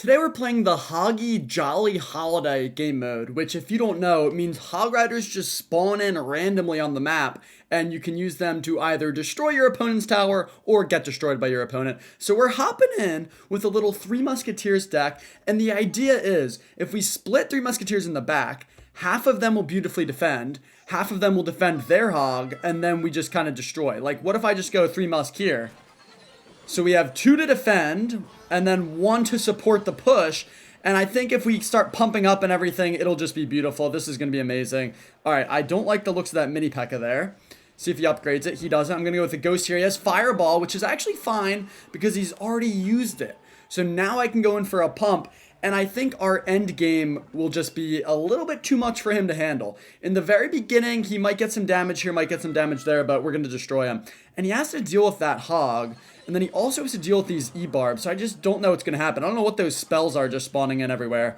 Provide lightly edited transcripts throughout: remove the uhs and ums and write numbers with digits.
Today we're playing the Hoggy Jolly Holiday game mode, which if you don't know, it means Hog Riders just spawn in randomly on the map, and you can use them to either destroy your opponent's tower or get destroyed by your opponent. So we're hopping in with a little Three Musketeers deck, and the idea is, if we split Three Musketeers in the back, half of them will beautifully defend, half of them will defend their hog, and then we just kind of destroy. Like, what if I just go Three Musk here? So we have two to defend, and then one to support the push. And I think if we start pumping up and everything, it'll just be beautiful. This is going to be amazing. All right, I don't like the looks of that mini pekka there. See if he upgrades it. He doesn't. I'm going to go with the ghost here. He has fireball, which is actually fine because he's already used it. So now I can go in for a pump. And I think our end game will just be a little bit too much for him to handle. In the very beginning, he might get some damage here, might get some damage there, but we're going to destroy him. And he has to deal with that hog. And then he also has to deal with these E-barbs. So I just don't know what's going to happen. I don't know what those spells are just spawning in everywhere.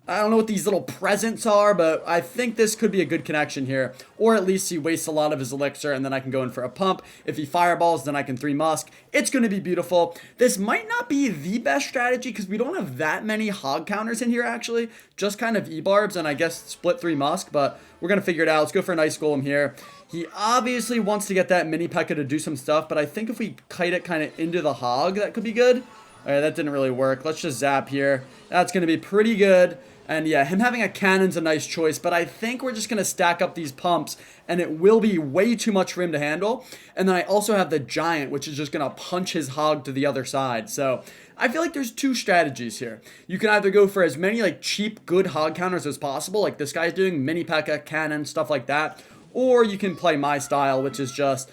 I don't know what these little presents are, but I think this could be a good connection here. Or at least he wastes a lot of his elixir, and then I can go in for a pump. If he fireballs, then I can 3 musk. It's going to be beautiful. This might not be the best strategy, because we don't have that many hog counters in here, actually. Just kind of E-barbs, and I guess split 3 musk, but we're going to figure it out. Let's go for a nice golem here. He obviously wants to get that mini pekka to do some stuff, but I think if we kite it kind of into the hog, that could be good. All right, that didn't really work. Let's just zap here. That's going to be pretty good. And yeah, him having a cannon's a nice choice, but I think we're just going to stack up these pumps, and it will be way too much for him to handle. And then I also have the giant, which is just going to punch his hog to the other side. So I feel like there's two strategies here. You can either go for as many like cheap, good hog counters as possible, like this guy's doing, mini pekka, cannon, stuff like that. Or you can play my style, which is just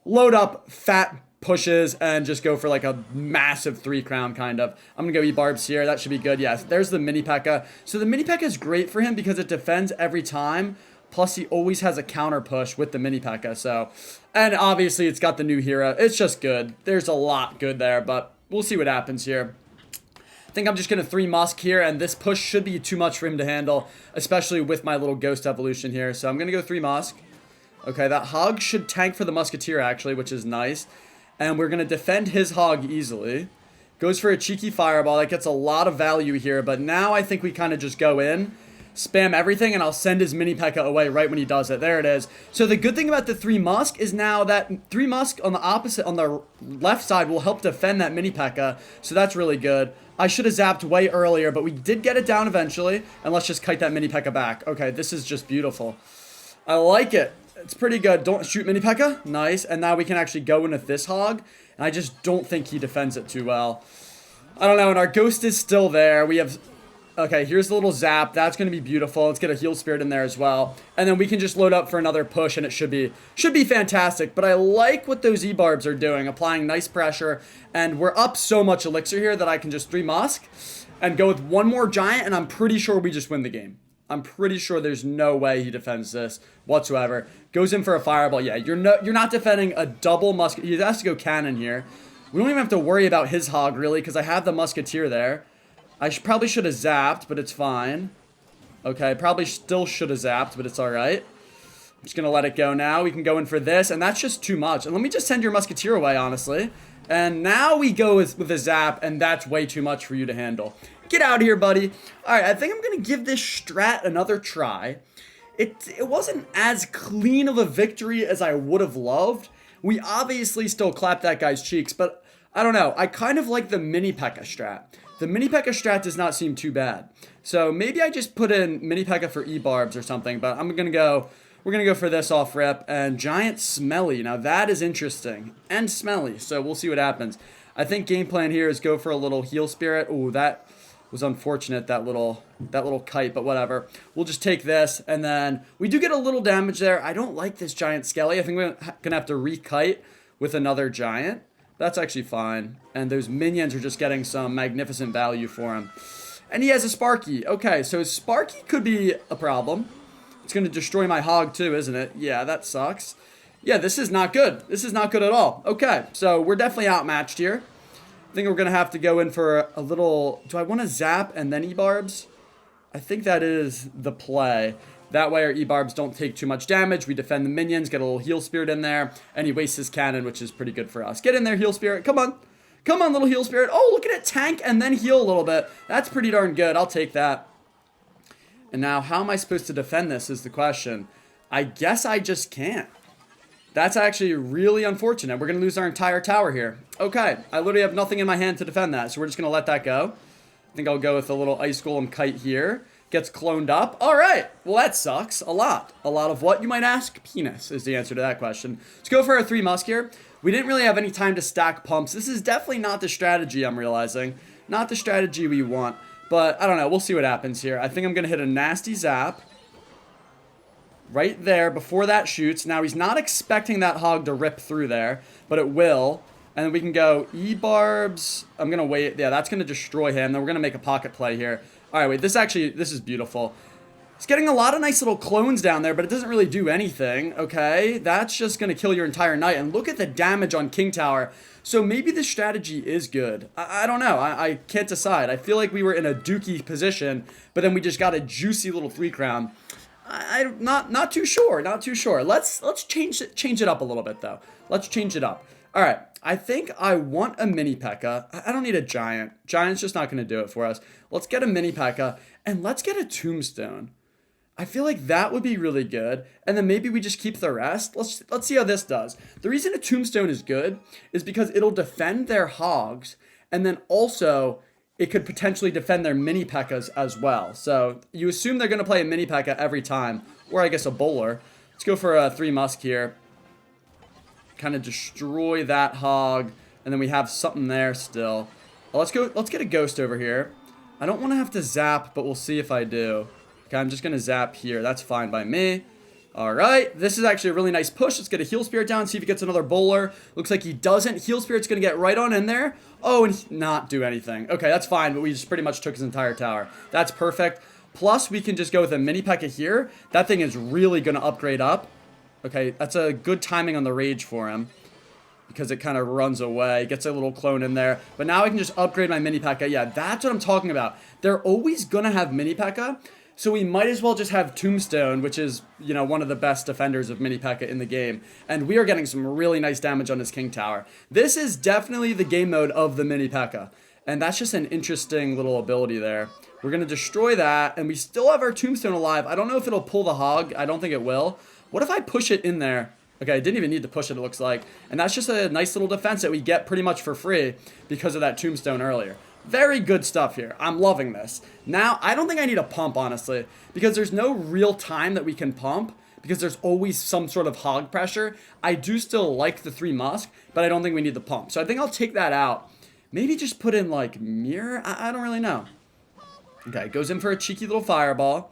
load up fat pushes and just go for like a massive 3 crown kind of. I'm gonna go E-barbs here. That should be good. Yes, there's the mini pekka. So the mini pekka is great for him because it defends every time. Plus he always has a counter push with the mini pekka. So, and obviously it's got the new hero. It's just good. There's a lot good there, but we'll see what happens here. I think I'm just going to 3 musk here, and this push should be too much for him to handle, especially with my little ghost evolution here. So I'm going to go 3 musk. Okay, that hog should tank for the musketeer, actually, which is nice. And we're going to defend his hog easily. Goes for a cheeky fireball. That gets a lot of value here, but now I think we kind of just go in, spam everything, and I'll send his mini pekka away right when he does it. There it is. So the good thing about the 3 musk is now that 3 musk on the opposite, on the left side, will help defend that mini pekka. So that's really good. I should have zapped way earlier, but we did get it down eventually. And let's just kite that mini pekka back. Okay, this is just beautiful. I like it. It's pretty good. Don't shoot mini pekka. Nice. And now we can actually go in with this hog. And I just don't think he defends it too well. I don't know. And our ghost is still there. We have... Okay, here's the little zap. That's going to be beautiful. Let's get a heal spirit in there as well. And then we can just load up for another push, and it should be fantastic. But I like what those E-barbs are doing, applying nice pressure. And we're up so much elixir here that I can just 3 musk and go with one more giant, and I'm pretty sure we just win the game. I'm pretty sure there's no way he defends this whatsoever. Goes in for a fireball. Yeah, you're not defending a double musket. He has to go cannon here. We don't even have to worry about his hog, really, because I have the musketeer there. I probably should have zapped, but it's fine. Okay, probably still should have zapped, but it's alright. I'm just going to let it go now. We can go in for this, and that's just too much. And let me just send your musketeer away, honestly. And now we go with a zap, and that's way too much for you to handle. Get out of here, buddy. Alright, I think I'm going to give this strat another try. It wasn't as clean of a victory as I would have loved. We obviously still clapped that guy's cheeks, but I don't know. I kind of like the mini pekka strat. The mini pekka strat does not seem too bad. So maybe I just put in mini pekka for E-barbs or something, but we're going to go for this off rip. And giant smelly. Now that is interesting. And smelly. So we'll see what happens. I think game plan here is go for a little heal spirit. Ooh, that was unfortunate, that little kite, but whatever. We'll just take this, and then we do get a little damage there. I don't like this giant skelly. I think we're going to have to re-kite with another giant. That's actually fine. And those minions are just getting some magnificent value for him. And he has a Sparky. Okay, so Sparky could be a problem. It's going to destroy my hog too, isn't it? Yeah, that sucks. Yeah, this is not good. This is not good at all. Okay, so we're definitely outmatched here. I think we're going to have to go in for a little... Do I want to zap and then E-barbs? I think that is the play. That way our E-barbs don't take too much damage. We defend the minions, get a little heal spirit in there, and he wastes his cannon, which is pretty good for us. Get in there, heal spirit. Come on. Come on, little heal spirit. Oh, look at it, tank and then heal a little bit. That's pretty darn good. I'll take that. And now, how am I supposed to defend this is the question. I guess I just can't. That's actually really unfortunate. We're going to lose our entire tower here. Okay, I literally have nothing in my hand to defend that, so we're just going to let that go. I think I'll go with a little ice golem kite here. Gets cloned up. All right, well, that sucks a lot. A lot of what, you might ask? Penis is the answer to that question. Let's go for our 3 musk here. We didn't really have any time to stack pumps. This is definitely not the strategy I'm realizing. Not the strategy we want. But, I don't know. We'll see what happens here. I think I'm going to hit a nasty zap. Right there, before that shoots. Now, he's not expecting that hog to rip through there, but it will. And then we can go E-barbs. I'm going to wait. Yeah, that's going to destroy him. Then we're going to make a pocket play here. All right, wait. This is beautiful. He's getting a lot of nice little clones down there, but it doesn't really do anything, okay? That's just going to kill your entire knight. And look at the damage on King Tower. So maybe this strategy is good. I don't know. I can't decide. I feel like we were in a dookie position, but then we just got a juicy little 3-crown. I'm not too sure. Not too sure. Let's change it up a little bit, though. Let's change it up. All right. I think I want a mini pekka. I don't need a giant. Giant's just not going to do it for us. Let's get a mini pekka, and let's get a tombstone. I feel like that would be really good. And then maybe we just keep the rest. Let's see how this does. The reason a tombstone is good is because it'll defend their hogs, and then also it could potentially defend their mini pekkas as well. So you assume they're going to play a mini pekka every time, or I guess a bowler. Let's go for a 3 musk here. Kind of destroy that hog, and then we have something there still. Let's get a ghost over here. I don't want to have to zap, but we'll see if I do. Okay, I'm just going to zap here. That's fine by me. All right, this is actually a really nice push. Let's get a heal spirit down, see if he gets another bowler. Looks like he doesn't. Heal spirit's going to get right on in there. Oh, and not do anything. Okay, that's fine, but we just pretty much took his entire tower. That's perfect. Plus, we can just go with a mini pekka here. That thing is really going to upgrade up. Okay, that's a good timing on the rage for him, because it kind of runs away, gets a little clone in there. But now I can just upgrade my mini pekka. Yeah, that's what I'm talking about. They're always going to have mini pekka. So we might as well just have Tombstone, which is, you know, one of the best defenders of Mini Pekka in the game. And we are getting some really nice damage on his King Tower. This is definitely the game mode of the Mini Pekka. And that's just an interesting little ability there. We're going to destroy that, and we still have our Tombstone alive. I don't know if it'll pull the hog. I don't think it will. What if I push it in there? Okay, I didn't even need to push it, it looks like. And that's just a nice little defense that we get pretty much for free because of that Tombstone earlier. Very good stuff here. I'm loving this. Now, I don't think I need a pump, honestly, because there's no real time that we can pump, because there's always some sort of hog pressure. I do still like the 3 musk, but I don't think we need the pump. So I think I'll take that out. Maybe just put in, like, mirror? I don't really know. Okay, goes in for a cheeky little fireball.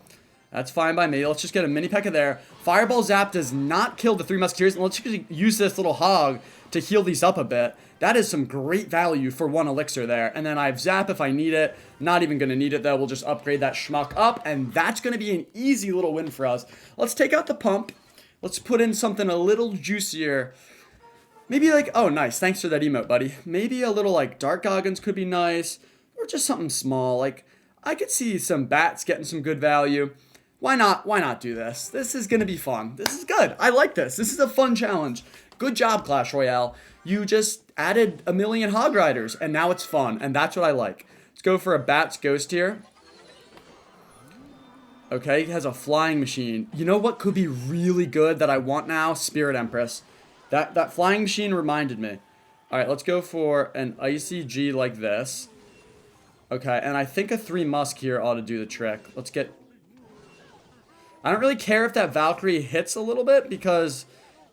That's fine by me. Let's just get a mini Pekka there. Fireball Zap does not kill the 3 musketeers, and let's just use this little hog to heal these up a bit. That is some great value for 1 elixir there. And then I have Zap if I need it. Not even going to need it, though. We'll just upgrade that schmuck up, and that's going to be an easy little win for us. Let's take out the pump. Let's put in something a little juicier. Maybe like, oh, nice. Thanks for that emote, buddy. Maybe a little, like, Dark Goggins could be nice. Or just something small. Like, I could see some bats getting some good value. Why not do this? This is going to be fun. This is good. I like this. This is a fun challenge. Good job, Clash Royale. You just added a million Hog Riders, and now it's fun, and that's what I like. Let's go for a Bat's Ghost here. Okay, he has a flying machine. You know what could be really good that I want now? Spirit Empress. That flying machine reminded me. All right, let's go for an Icy G like this. Okay, and I think a 3 musk here ought to do the trick. Let's get... I don't really care if that Valkyrie hits a little bit, because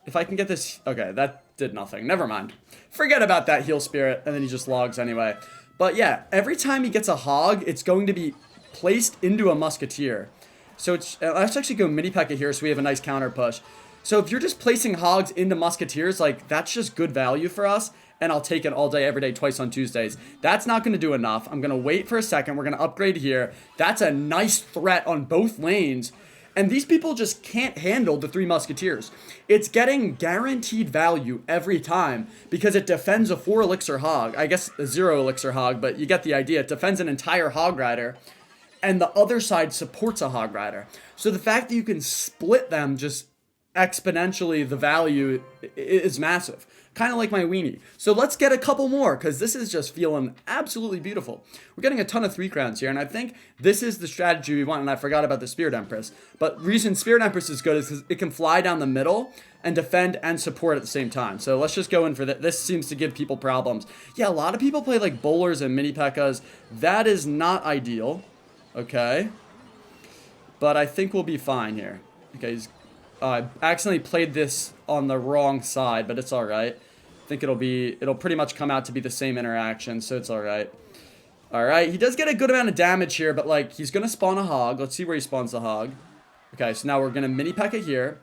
if I can get this... Okay, that did nothing. Never mind. Forget about that heal spirit, and then he just logs anyway. But yeah, every time he gets a hog, it's going to be placed into a musketeer. So it's... let's actually go mini Pekka here so we have a nice counter push. So if you're just placing hogs into musketeers, like, that's just good value for us. And I'll take it all day, every day, twice on Tuesdays. That's not going to do enough. I'm going to wait for a second. We're going to upgrade here. That's a nice threat on both lanes. And these people just can't handle the 3 musketeers. It's getting guaranteed value every time because it defends a 4 elixir hog. I guess a 0 elixir hog, but you get the idea. It defends an entire hog rider, and the other side supports a hog rider. So the fact that you can split them just exponentially, the value is massive. kind of like my weenie. So let's get a couple more, because this is just feeling absolutely beautiful. We're getting a ton of 3 crowns here, and I think this is the strategy we want, and I forgot about the Spirit Empress. But reason Spirit Empress is good is because it can fly down the middle and defend and support at the same time. So let's just go in for that. This seems to give people problems. Yeah, a lot of people play like bowlers and mini pekkas. That is not ideal. Okay. But I think we'll be fine here. Okay, I accidentally played this on the wrong side, but it's alright. I think it'll pretty much come out to be the same interaction, so it's alright. Alright, he does get a good amount of damage here, but like, he's gonna spawn a hog. Let's see where he spawns the hog. Okay, so now we're gonna mini pekka here.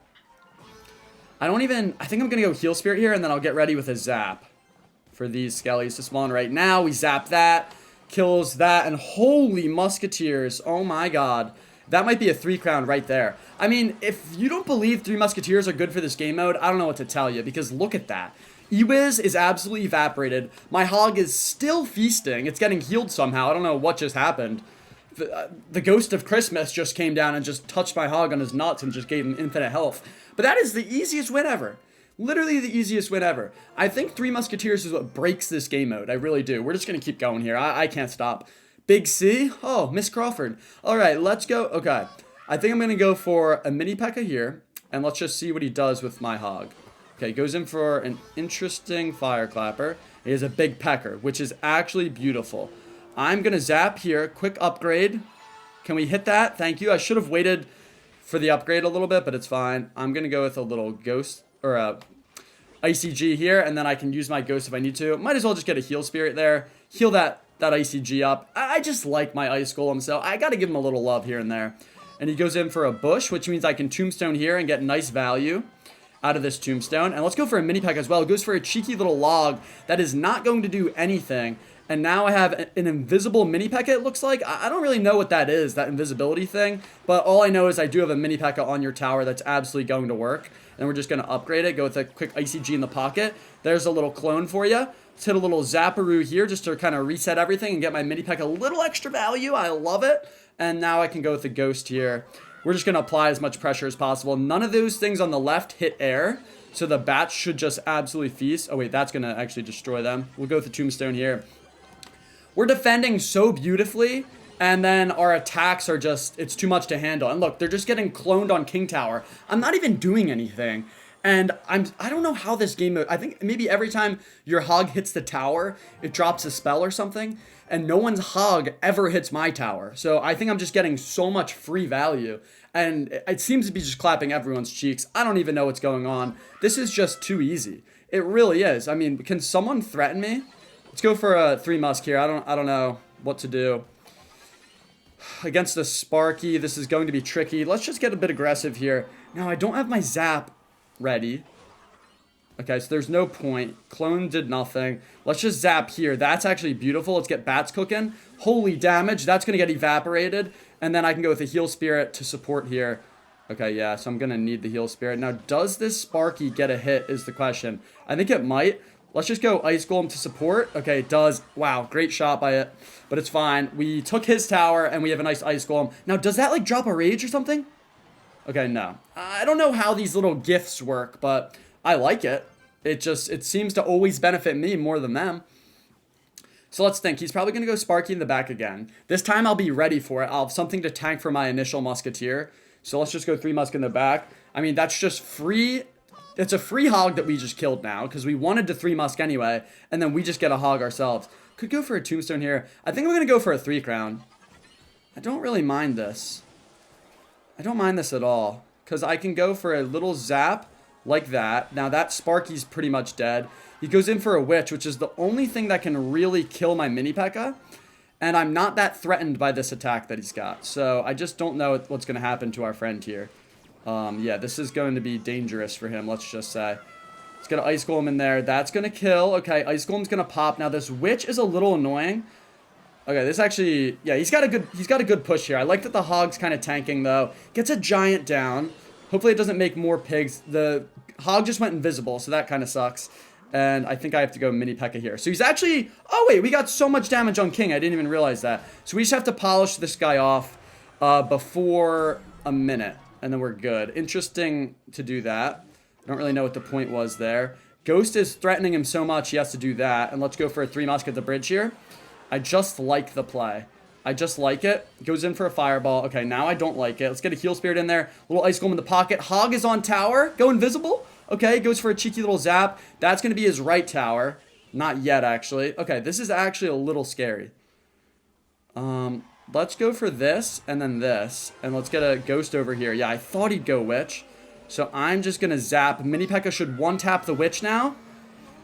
I think I'm gonna go heal spirit here, and then I'll get ready with a zap for these skellies to spawn right now. We zap that, kills that, and holy musketeers, oh my god. That might be a 3 crown right there. I mean, if you don't believe 3 musketeers are good for this game mode, I don't know what to tell you, because look at that. Ewiz is absolutely evaporated. My hog is still feasting. It's getting healed somehow. I don't know what just happened. The ghost of Christmas just came down and just touched my hog on his nuts and just gave him infinite health. But that is the easiest win ever. Literally the easiest win ever. I think 3 musketeers is what breaks this game mode. I really do. We're just going to keep going here. I can't stop. Big C? Oh, Miss Crawford. All right, let's go. Okay, I think I'm going to go for a mini pekka here, and let's just see what he does with my hog. Okay, goes in for an interesting fire clapper. He has a big pecker, which is actually beautiful. I'm going to zap here. Quick upgrade. Can we hit that? Thank you. I should have waited for the upgrade a little bit, but it's fine. I'm going to go with a little ghost, or a ICG here, and then I can use my ghost if I need to. Might as well just get a heal spirit there. Heal that ICG up. I just like my ice golem, so I gotta give him a little love here and there. And he goes in for a bush, which means I can tombstone here and get nice value out of this tombstone. And let's go for a mini pack as well. It goes for a cheeky little log that is not going to do anything. And now I have an invisible mini pekka, it looks like. I don't really know what that is, that invisibility thing. But all I know is I do have a mini pekka on your tower that's absolutely going to work. And we're just going to upgrade it. Go with a quick ICG in the pocket. There's a little clone for you. Let's hit a little Zapparoo here just to kind of reset everything and get my mini pekka a little extra value. I love it. And now I can go with the ghost here. We're just going to apply as much pressure as possible. None of those things on the left hit air. So the bats should just absolutely feast. Oh, wait, that's going to actually destroy them. We'll go with the tombstone here. We're defending so beautifully, and then our attacks are just, it's too much to handle. And look, they're just getting cloned on King Tower. I'm not even doing anything. And I don't know how this game mode, I think maybe every time your hog hits the tower, it drops a spell or something, and no one's hog ever hits my tower. So I think I'm just getting so much free value, and it seems to be just clapping everyone's cheeks. I don't even know what's going on. This is just too easy. It really is. I mean, can someone threaten me? Let's go for a 3 musk here. I don't know what to do. Against the Sparky, this is going to be tricky. Let's just get a bit aggressive here. Now, I don't have my zap ready. Okay, so there's no point. Clone did nothing. Let's just zap here. That's actually beautiful. Let's get bats cooking. Holy damage. That's going to get evaporated. And then I can go with a heal spirit to support here. Okay, yeah, so I'm going to need the heal spirit. Now, does this Sparky get a hit is the question. I think it might. Let's just go Ice Golem to support. Okay, it does. Wow, great shot by it. But it's fine. We took his tower, and we have a nice Ice Golem. Now, does that, like, drop a rage or something? Okay, no. I don't know how these little gifts work, but I like it. It seems to always benefit me more than them. So let's think. He's probably going to go Sparky in the back again. This time I'll be ready for it. I'll have something to tank for my initial musketeer. So let's just go 3 musk in the back. I mean, that's just free. It's a free hog that we just killed now because we wanted to 3 musk anyway, and then we just get a hog ourselves. Could go for a tombstone here. I think I'm going to go for a 3 crown. I don't really mind this. I don't mind this at all because I can go for a little zap like that. Now that Sparky's pretty much dead. He goes in for a witch, which is the only thing that can really kill my mini pekka. And I'm not that threatened by this attack that he's got. So I just don't know what's going to happen to our friend here. Yeah, this is going to be dangerous for him, let's just say. Let's get an Ice Golem in there. That's going to kill. Okay, Ice Golem's going to pop. Now, this Witch is a little annoying. Okay, this actually... Yeah, he's got a good push here. I like that the Hog's kind of tanking, though. Gets a Giant down. Hopefully it doesn't make more pigs. The Hog just went invisible, so that kind of sucks. And I think I have to go mini pekka here. So he's actually... Oh, wait, we got so much damage on King. I didn't even realize that. So we just have to polish this guy off before a minute. And then we're good. Interesting to do that. I don't really know what the point was there. Ghost is threatening him so much he has to do that. And let's go for a 3 musket at the bridge here. I just like the play. I just like it. Goes in for a fireball. Okay, now I don't like it. Let's get a heal spirit in there. Little ice golem in the pocket. Hog is on tower. Go invisible. Okay, goes for a cheeky little zap. That's going to be his right tower. Not yet, actually. Okay, this is actually a little scary. Let's go for this and then this. And let's get a ghost over here. Yeah, I thought he'd go witch. So I'm just going to zap. Mini Pekka should one-tap the witch now.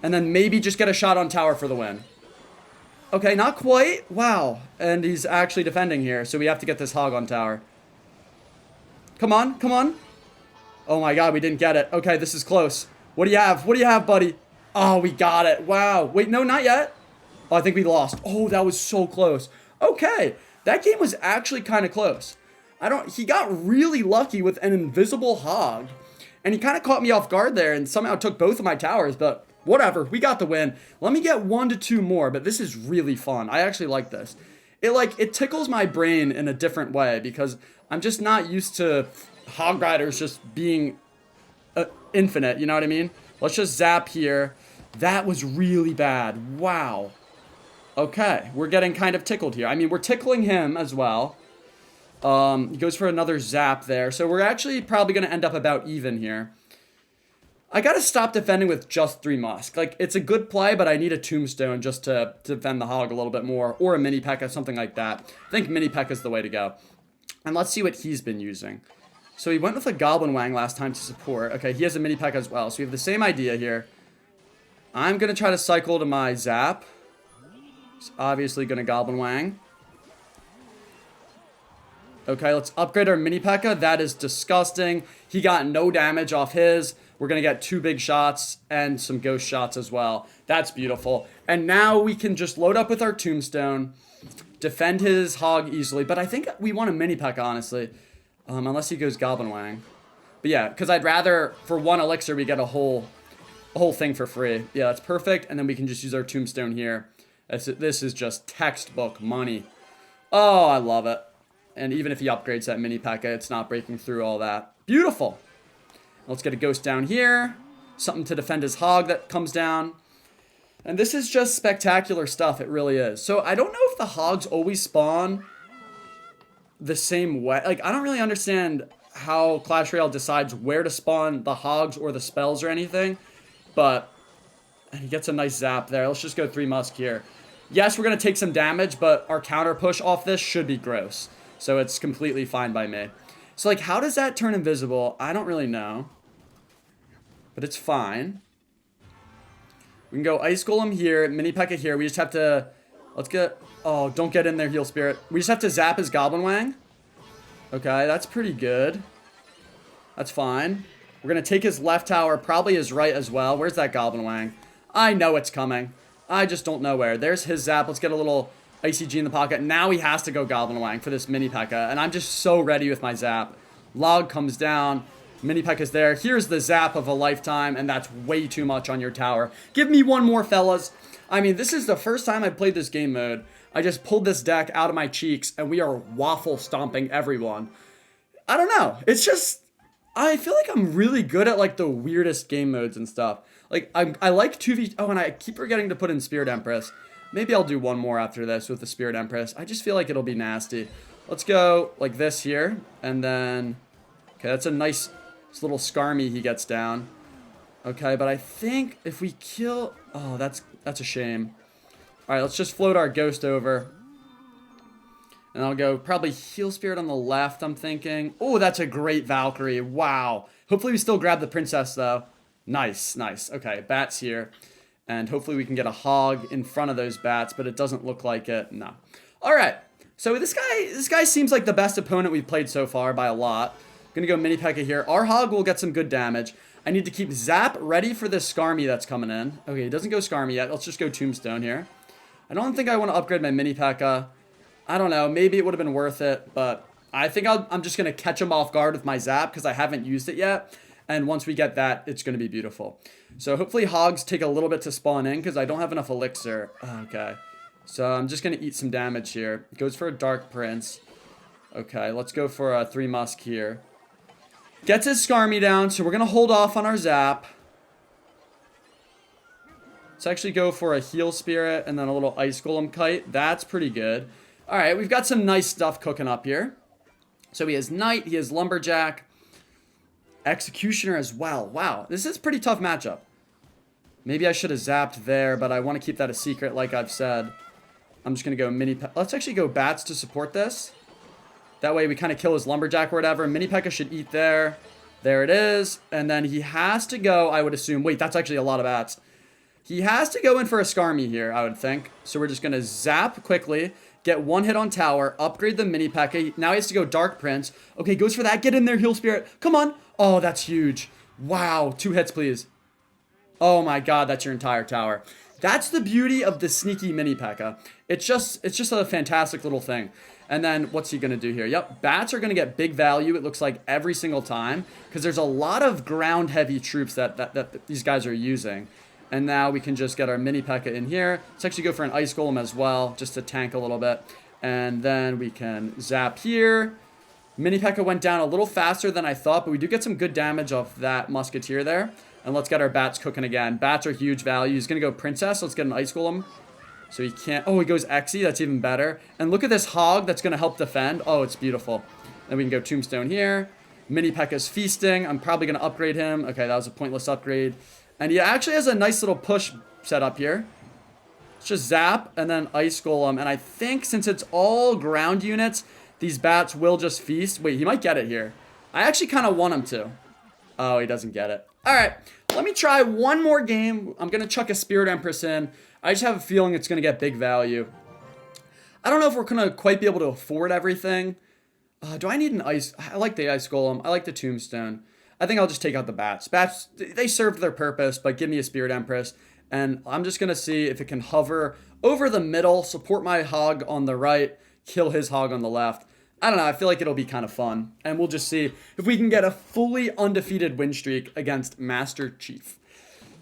And then maybe just get a shot on tower for the win. Okay, not quite. Wow. And he's actually defending here. So we have to get this hog on tower. Come on, come on. Oh my god, we didn't get it. Okay, this is close. What do you have? What do you have, buddy? Oh, we got it. Wow. Wait, no, not yet. Oh, I think we lost. Oh, that was so close. Okay, that game was actually kind of close. He got really lucky with an invisible hog. And he kind of caught me off guard there and somehow took both of my towers, but whatever. We got the win. Let me get 1 to 2 more, but this is really fun. I actually like this. It tickles my brain in a different way because I'm just not used to hog riders just being infinite, you know what I mean? Let's just zap here. That was really bad. Wow. Okay, we're getting kind of tickled here. I mean, we're tickling him as well. He goes for another zap there. So we're actually probably going to end up about even here. I got to stop defending with just 3 musk. Like, it's a good play, but I need a tombstone just to defend the hog a little bit more. Or a mini pekka, something like that. I think mini pekka is the way to go. And let's see what he's been using. So he went with a goblin wang last time to support. Okay, he has a mini pekka as well. So we have the same idea here. I'm going to try to cycle to my zap. He's obviously going to goblin wang. Okay, let's upgrade our mini pekka. That is disgusting. He got no damage off his. We're going to get 2 big shots and some ghost shots as well. That's beautiful. And now we can just load up with our tombstone, defend his hog easily. But I think we want a mini pekka, honestly. Unless he goes goblin wang. But yeah, because I'd rather, for 1 elixir, we get a whole thing for free. Yeah, that's perfect. And then we can just use our tombstone here. This is just textbook money. Oh, I love it. And even if he upgrades that mini pekka, it's not breaking through all that. Beautiful. Let's get a ghost down here. Something to defend his hog that comes down. And this is just spectacular stuff. It really is. So I don't know if the hogs always spawn the same way. Like, I don't really understand how Clash Royale decides where to spawn the hogs or the spells or anything. But he gets a nice zap there. Let's just go 3 musk here. Yes, we're going to take some damage, but our counter push off this should be gross. So it's completely fine by me. So, like, how does that turn invisible? I don't really know. But it's fine. We can go Ice Golem here, Mini Pekka here. We just have to... Let's get... Oh, don't get in there, Heal Spirit. We just have to zap his Goblin Wang. Okay, that's pretty good. That's fine. We're going to take his left tower, probably his right as well. Where's that Goblin Wang? I know it's coming. I just don't know where. There's his zap. Let's get a little ICG in the pocket. Now he has to go Goblin Wang for this Mini Pekka. And I'm just so ready with my zap. Log comes down. Mini Pekka's there. Here's the zap of a lifetime. And that's way too much on your tower. Give me one more, fellas. I mean, this is the first time I've played this game mode. I just pulled this deck out of my cheeks. And we are waffle stomping everyone. I don't know. It's just... I feel like I'm really good at, like, the weirdest game modes and stuff. Like, I like 2v... Oh, and I keep forgetting to put in Spirit Empress. Maybe I'll do one more after this with the Spirit Empress. I just feel like it'll be nasty. Let's go like this here. And then... Okay, that's a nice little Skarmy he gets down. Okay, but I think if we kill... Oh, that's a shame. Alright, let's just float our Ghost over. And I'll go probably Heal Spirit on the left, I'm thinking. Oh, that's a great Valkyrie. Wow. Hopefully we still grab the Princess, though. Nice, nice. Okay, bats here. And hopefully we can get a hog in front of those bats, but it doesn't look like it. No. All right. So this guy seems like the best opponent we've played so far by a lot. Gonna go Mini Pekka here. Our hog will get some good damage. I need to keep Zap ready for this Skarmy that's coming in. Okay, he doesn't go Skarmy yet. Let's just go Tombstone here. I don't think I want to upgrade my Mini Pekka. I don't know. Maybe it would have been worth it, but I think I'm just going to catch him off guard with my Zap because I haven't used it yet. And once we get that, it's going to be beautiful. So hopefully Hogs take a little bit to spawn in because I don't have enough elixir. Okay. So I'm just going to eat some damage here. Goes for a Dark Prince. Okay, let's go for a 3 Musk here. Gets his Skarmy down, so we're going to hold off on our Zap. Let's actually go for a heal spirit and then a little ice golem kite. That's pretty good. All right, we've got some nice stuff cooking up here. So he has knight, he has lumberjack, executioner as well. Wow, this is a pretty tough matchup. Maybe I should have zapped there, but I want to keep that a secret like I've said. I'm just going to go mini... Let's actually go bats to support this. That way we kind of kill his lumberjack or whatever. Mini Pekka should eat there. There it is. And then he has to go, I would assume... Wait, that's actually a lot of bats. He has to go in for a Skarmy here, I would think. So we're just going to zap quickly, get one hit on tower, upgrade the Mini Pekka. Now he has to go Dark Prince. Okay, goes for that. Get in there, Heal Spirit. Come on. Oh, that's huge. Wow, 2 hits, please. Oh my god, that's your entire tower. That's the beauty of the sneaky Mini Pekka. It's just a fantastic little thing. And then what's he going to do here? Yep, bats are going to get big value, it looks like, every single time. Because there's a lot of ground-heavy troops that these guys are using. And now we can just get our Mini Pekka in here. Let's actually go for an Ice Golem as well, just to tank a little bit. And then we can zap here. Mini Pekka went down a little faster than I thought, but we do get some good damage off that musketeer there. And let's get our bats cooking again. Bats are huge value. He's going to go Princess. Let's get an Ice Golem. So he can't... Oh, he goes Exy. That's even better. And look at this Hog that's going to help defend. Oh, it's beautiful. Then we can go Tombstone here. Mini Pekka's feasting. I'm probably going to upgrade him. Okay, that was a pointless upgrade. And he actually has a nice little push set up here. Let's just zap and then Ice Golem. And I think since it's all ground units, these bats will just feast. Wait, he might get it here. I actually kind of want him to. Oh, he doesn't get it. All right, let me try one more game. I'm going to chuck a Spirit Empress in. I just have a feeling it's going to get big value. I don't know if we're going to quite be able to afford everything. Do I need an ice? I like the Ice Golem. I like the Tombstone. I think I'll just take out the bats. Bats, they served their purpose, but give me a Spirit Empress. And I'm just going to see if it can hover over the middle, support my Hog on the right, kill his Hog on the left. I don't know, I feel like it'll be kind of fun. And we'll just see if we can get a fully undefeated win streak against Master Chief.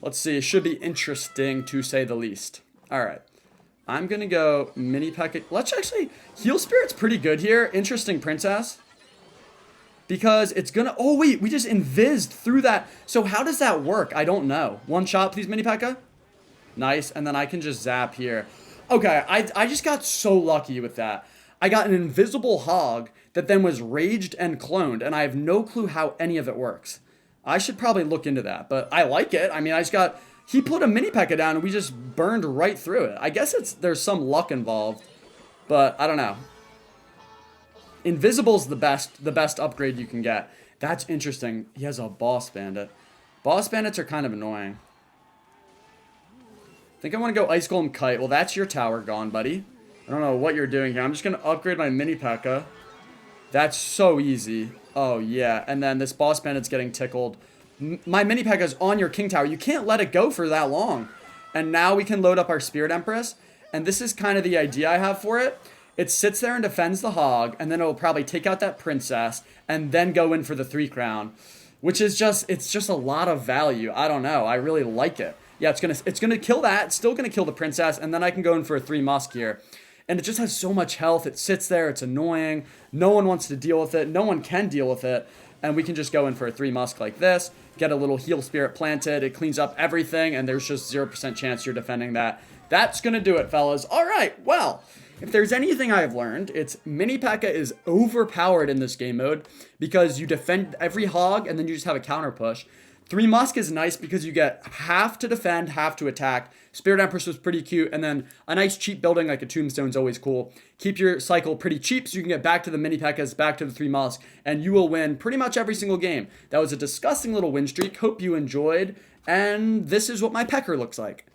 Let's see, it should be interesting to say the least. All right, I'm going to go Mini Pekka. Let's actually, Heal Spirit's pretty good here. Interesting Princess. Because it's going to... Oh, wait, we just invised through that. So how does that work? I don't know. One shot, please, Mini Pekka. Nice, and then I can just zap here. Okay, I just got so lucky with that. I got an invisible Hog that then was raged and cloned, and I have no clue how any of it works. I should probably look into that, but I like it. I mean, I just got... He put a Mini Pekka down, and we just burned right through it. I guess there's some luck involved, but I don't know. Invisible's the best upgrade you can get. That's interesting. He has a Boss Bandit. Boss Bandits are kind of annoying. I think I want to go Ice Golem Kite. Well, that's your tower gone, buddy. I don't know what you're doing here. I'm just going to upgrade my Mini Pekka. That's so easy. Oh, yeah. And then this Boss Bandit's getting tickled. My Mini Pekka's on your King Tower. You can't let it go for that long. And now we can load up our Spirit Empress. And this is kind of the idea I have for it. It sits there and defends the Hog. And then it will probably take out that Princess. And then go in for the 3 crown. Which is just... It's just a lot of value. I don't know. I really like it. Yeah, it's gonna kill that. It's still going to kill the Princess. And then I can go in for a 3 Musk here. And it just has so much health. It sits there. It's annoying. No one wants to deal with it. No one can deal with it. And we can just go in for a 3 Musk like this. Get a little Heal Spirit planted. It cleans up everything. And there's just 0% chance you're defending that. That's going to do it, fellas. All right. Well, if there's anything I've learned, it's Mini Pekka is overpowered in this game mode. Because you defend every Hog and then you just have a counter push. 3 Musk is nice because you get half to defend, half to attack. Spirit Empress was pretty cute. And then a nice cheap building like a Tombstone is always cool. Keep your cycle pretty cheap so you can get back to the Mini Pekkas, back to the 3 Musk, and you will win pretty much every single game. That was a disgusting little win streak. Hope you enjoyed. And this is what my pecker looks like.